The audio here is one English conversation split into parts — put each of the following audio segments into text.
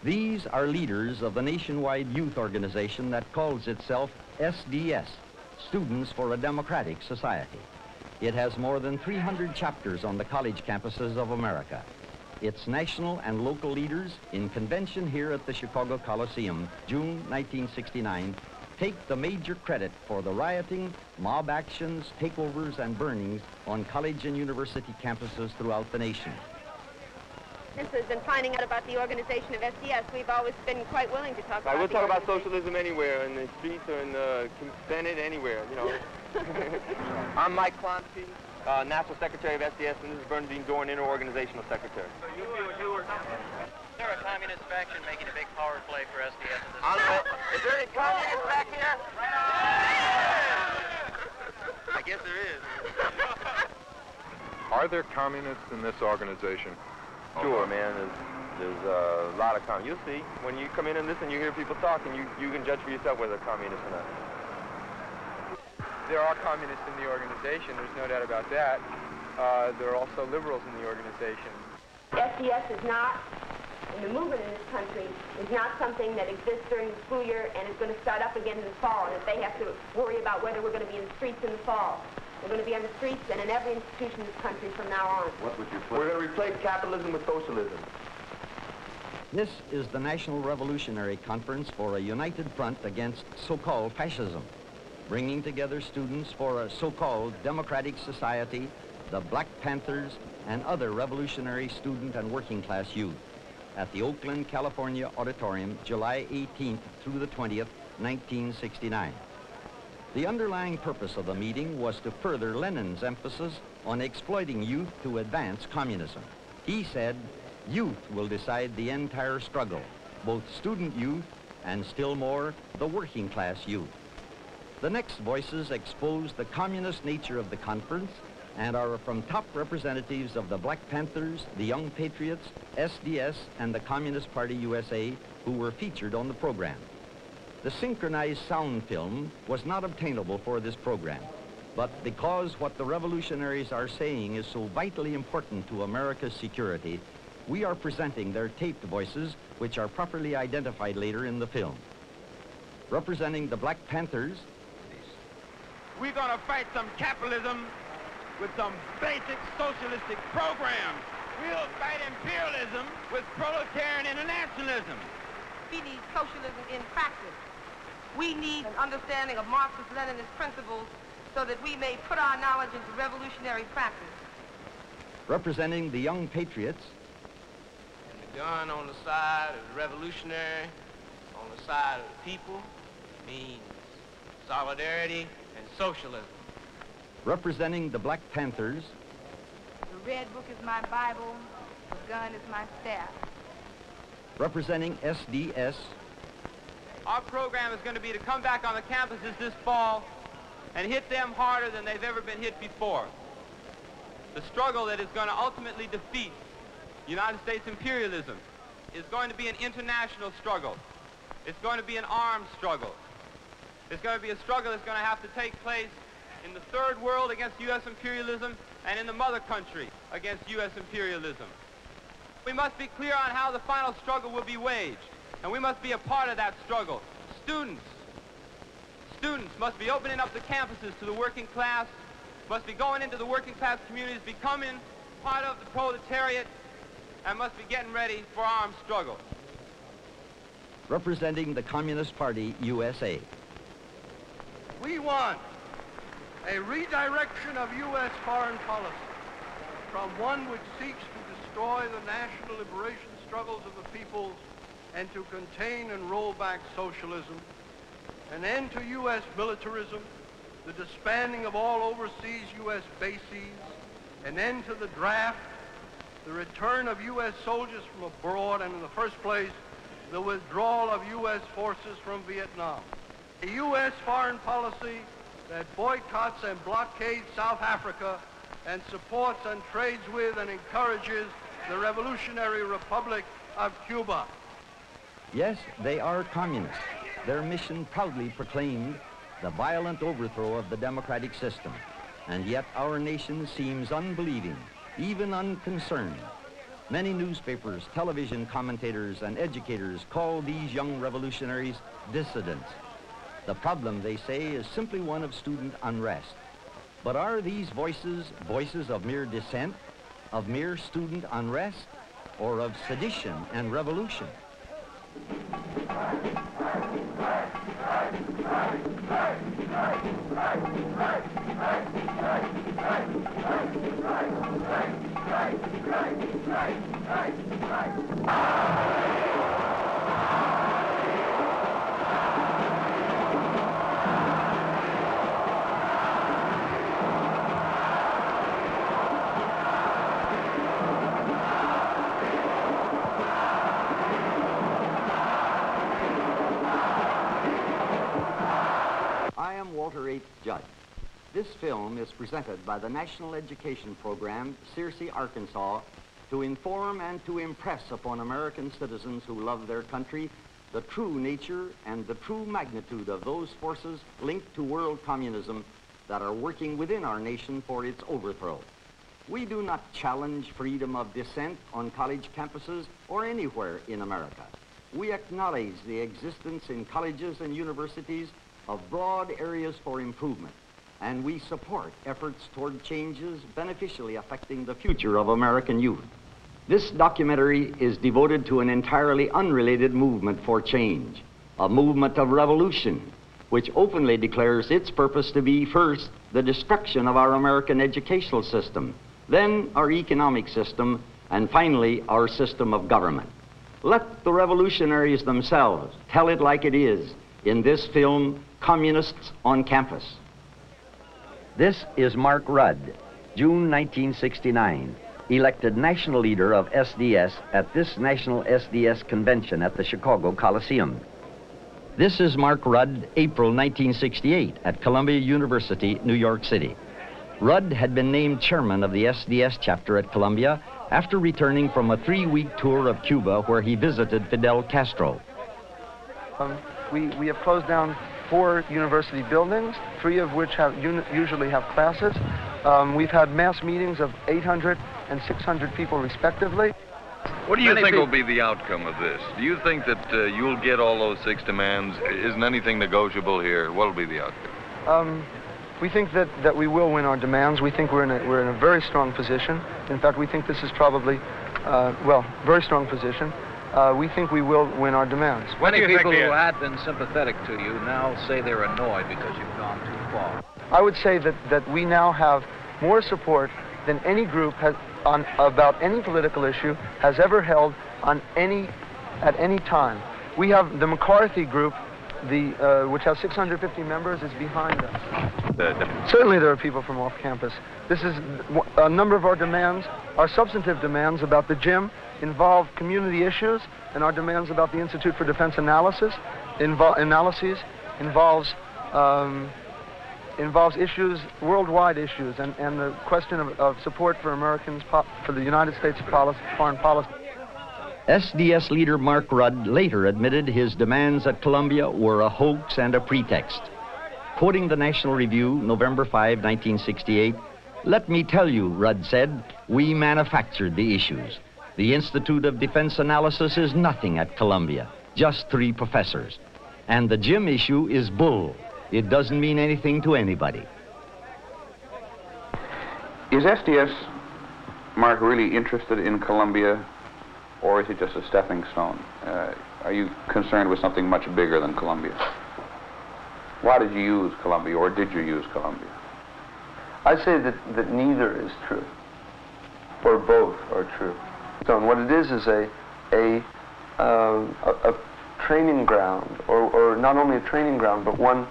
These are leaders of the nationwide youth organization that calls itself SDS, Students for a Democratic Society. It has more than 300 chapters on the college campuses of America. Its national and local leaders in convention here at the Chicago Coliseum, June 1969, take the major credit for the rioting, mob actions, takeovers, and burnings on college and university campuses throughout the nation. Since we've been finding out about the organization of SDS, we've always been quite willing to talk about We'll talk about socialism anywhere, in the streets or in the Senate, anywhere, you know. I'm Mike KLONSKY, National Secretary of SDS, and this is BERNADINE, DOHRN, Inter-Organizational Secretary. So you do what you were. Is there a communist faction making a big power play for SDS at this time? Is there any communists back here? I guess there is. Are there communists in this organization? Sure, man. There's a lot of communists. You'll see. When you come in and listen, you hear people talking, you can judge for yourself whether they're communists or not. There are communists in the organization, there's no doubt about that. There are also liberals in the organization. SDS is not, and the movement in this country is not something that exists during the school year and is going to start up again in the fall, and that they have to worry about whether we're going to be in the streets in the fall. We're going to be on the streets and in every institution in this country from now on. What would you put? We're going to replace capitalism with socialism. This is the National Revolutionary Conference for a united front against so-called fascism, bringing together students for a so-called democratic society, the Black Panthers, and other revolutionary student and working class youth at the Oakland, California Auditorium, July 18th through the 20th, 1969. The underlying purpose of the meeting was to further Lenin's emphasis on exploiting youth to advance communism. He said, youth will decide the entire struggle, both student youth and still more, the working class youth. The next voices expose the communist nature of the conference and are from top representatives of the Black Panthers, the Young Patriots, SDS, and the Communist Party USA, who were featured on the program. The synchronized sound film was not obtainable for this program, but because what the revolutionaries are saying is so vitally important to America's security, we are presenting their taped voices, which are properly identified later in the film. Representing the Black Panthers, we're going to fight some capitalism with some basic socialistic programs. We'll fight imperialism with proletarian internationalism. We need socialism in practice. We need an understanding of Marxist-Leninist principles so that we may put our knowledge into revolutionary practice. Representing the Young Patriots, and the gun on the side of the revolutionary, on the side of the people, means solidarity and socialism. Representing the Black Panthers, the red book is my Bible, the gun is my staff. Representing SDS, our program is going to be to come back on the campuses this fall and hit them harder than they've ever been hit before. The struggle that is going to ultimately defeat United States imperialism is going to be an international struggle. It's going to be an armed struggle. It's going to be a struggle that's going to have to take place in the third world against U.S. imperialism and in the mother country against U.S. imperialism. We must be clear on how the final struggle will be waged, and we must be a part of that struggle. Students must be opening up the campuses to the working class, must be going into the working class communities, becoming part of the proletariat, and must be getting ready for armed struggle. Representing the Communist Party USA. We want a redirection of U.S. foreign policy from one which seeks to destroy the national liberation struggles of the peoples and to contain and roll back socialism, an end to U.S. militarism, the disbanding of all overseas U.S. bases, an end to the draft, the return of U.S. soldiers from abroad, and in the first place, the withdrawal of U.S. forces from Vietnam. A U.S. foreign policy that boycotts and blockades South Africa and supports and trades with and encourages the Revolutionary Republic of Cuba. Yes, they are communists. Their mission proudly proclaimed the violent overthrow of the democratic system. And yet our nation seems unbelieving, even unconcerned. Many newspapers, television commentators, and educators call these young revolutionaries dissidents. The problem, they say, is simply one of student unrest. But are these voices voices of mere dissent, of mere student unrest, or of sedition and revolution? I am Walter H. Judd. This film is presented by the National Education Program, Searcy, Arkansas, to inform and to impress upon American citizens who love their country the true nature and the true magnitude of those forces linked to world communism that are working within our nation for its overthrow. We do not challenge freedom of dissent on college campuses or anywhere in America. We acknowledge the existence in colleges and universities of broad areas for improvement, and we support efforts toward changes beneficially affecting the future of American youth. This documentary is devoted to an entirely unrelated movement for change, a movement of revolution, which openly declares its purpose to be, first, the destruction of our American educational system, then our economic system, and finally, our system of government. Let the revolutionaries themselves tell it like it is in this film, Communists on Campus. This is Mark Rudd, June 1969, elected national leader of SDS at this national SDS convention at the Chicago Coliseum. This is Mark Rudd, April 1968, at Columbia University, New York City. Rudd had been named chairman of the SDS chapter at Columbia after returning from a 3-week tour of Cuba where he visited Fidel Castro. We have closed down 4 university buildings, 3 of which usually have classes. We've had mass meetings of 800 and 600 people respectively. What do you think will be the outcome of this? Do you think that you'll get all those 6 demands? Isn't anything negotiable here? What will be the outcome? We think that we will win our demands. We think we're in a very strong position. In fact, we think this is probably, very strong position. We think we will win our demands. Many people who had been sympathetic to you now say they're annoyed because you've gone too far. I would say that we now have more support than any group about any political issue has ever held at any time. We have the McCarthy group, which has 650 members, is behind us. Certainly there are people from off campus. This is a number of our demands. Our substantive demands about the gym involve community issues, and our demands about the Institute for Defense Analysis involves issues, worldwide issues, and the question of support for Americans, for the United States foreign policy. SDS leader Mark Rudd later admitted his demands at Columbia were a hoax and a pretext. Quoting the National Review, November 5, 1968, "Let me tell you," Rudd said, "we manufactured the issues. The Institute of Defense Analysis is nothing at Columbia, just 3 professors. And the gym issue is bull. It doesn't mean anything to anybody." Is SDS, Mark, really interested in Columbia, or is it just a stepping stone? Are you concerned with something much bigger than Columbia? Why did you use Columbia, or did you use Columbia? I'd say that neither is true, or both are true. So what it is a training ground, or not only a training ground, but one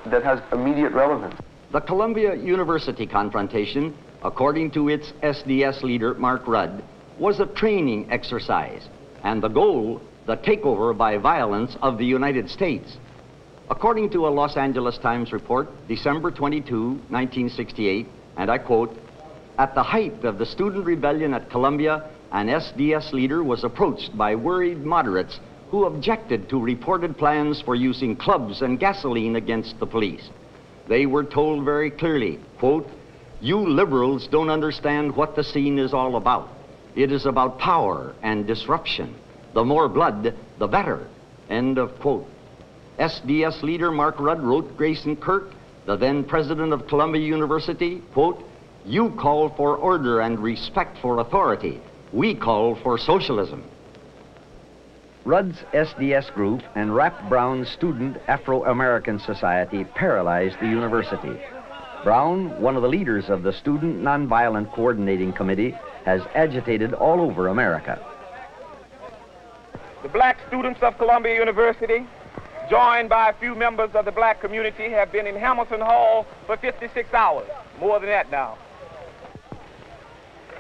that has immediate relevance. The Columbia University confrontation, according to its SDS leader, Mark Rudd, was a training exercise, and the goal, the takeover by violence of the United States. According to a Los Angeles Times report, December 22, 1968, and I quote, "At the height of the student rebellion at Columbia, an SDS leader was approached by worried moderates who objected to reported plans for using clubs and gasoline against the police. They were told very clearly, quote, 'You liberals don't understand what the scene is all about. It is about power and disruption. The more blood, the better. End of quote. SDS leader Mark Rudd wrote Grayson Kirk, the then president of Columbia University, quote, "You call for order and respect for authority. We call for socialism." Rudd's SDS group and Rap Brown's Student Afro-American Society paralyzed the university. Brown, one of the leaders of the Student Nonviolent Coordinating Committee, has agitated all over America. The black students of Columbia University, joined by a few members of the black community, have been in Hamilton Hall for 56 hours, more than that now.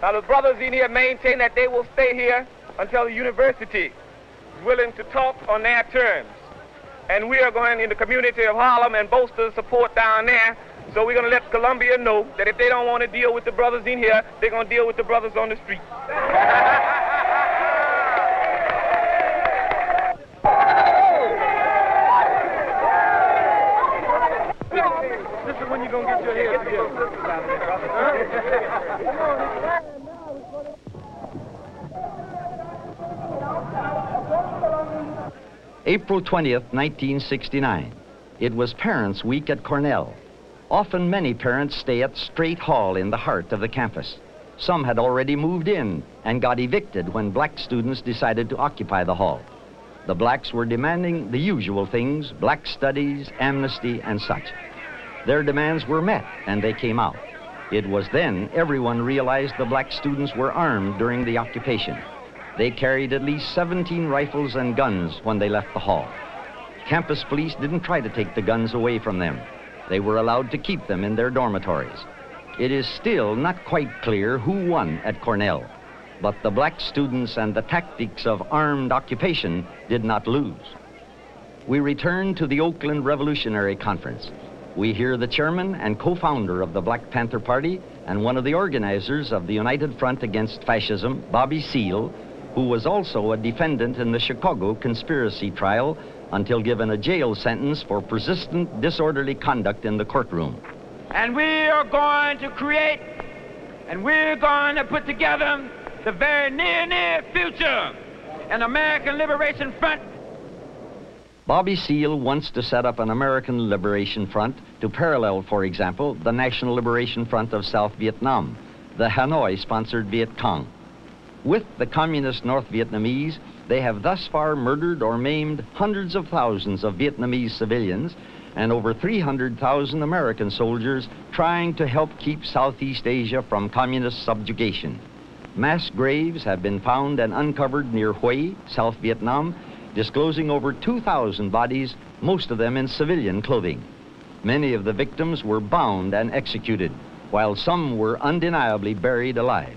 Now the brothers in here maintain that they will stay here until the university is willing to talk on their terms. And we are going in the community of Harlem and bolster the support down there. So we're going to let Columbia know that if they don't want to deal with the brothers in here, they're going to deal with the brothers on the street. This is when you're going to get your head together. April 20th, 1969. It was Parents' Week at Cornell. Often many parents stay at Straight Hall in the heart of the campus. Some had already moved in and got evicted when black students decided to occupy the hall. The blacks were demanding the usual things, black studies, amnesty, and such. Their demands were met, and they came out. It was then everyone realized the black students were armed during the occupation. They carried at least 17 rifles and guns when they left the hall. Campus police didn't try to take the guns away from them. They were allowed to keep them in their dormitories. It is still not quite clear who won at Cornell, but the black students and the tactics of armed occupation did not lose. We return to the Oakland Revolutionary Conference. We hear the chairman and co-founder of the Black Panther Party and one of the organizers of the United Front Against Fascism, Bobby Seale, who was also a defendant in the Chicago conspiracy trial until given a jail sentence for persistent disorderly conduct in the courtroom. And we are going to create, and we're going to put together the very near future, an American Liberation Front. Bobby Seale wants to set up an American Liberation Front to parallel, for example, the National Liberation Front of South Vietnam, the Hanoi-sponsored Viet Cong. With the communist North Vietnamese, they have thus far murdered or maimed hundreds of thousands of Vietnamese civilians and over 300,000 American soldiers trying to help keep Southeast Asia from communist subjugation. Mass graves have been found and uncovered near Hue, South Vietnam, disclosing over 2,000 bodies, most of them in civilian clothing. Many of the victims were bound and executed, while some were undeniably buried alive.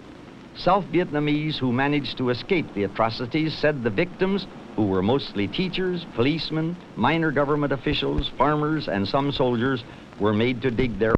South Vietnamese who managed to escape the atrocities said the victims, who were mostly teachers, policemen, minor government officials, farmers, and some soldiers, were made to dig their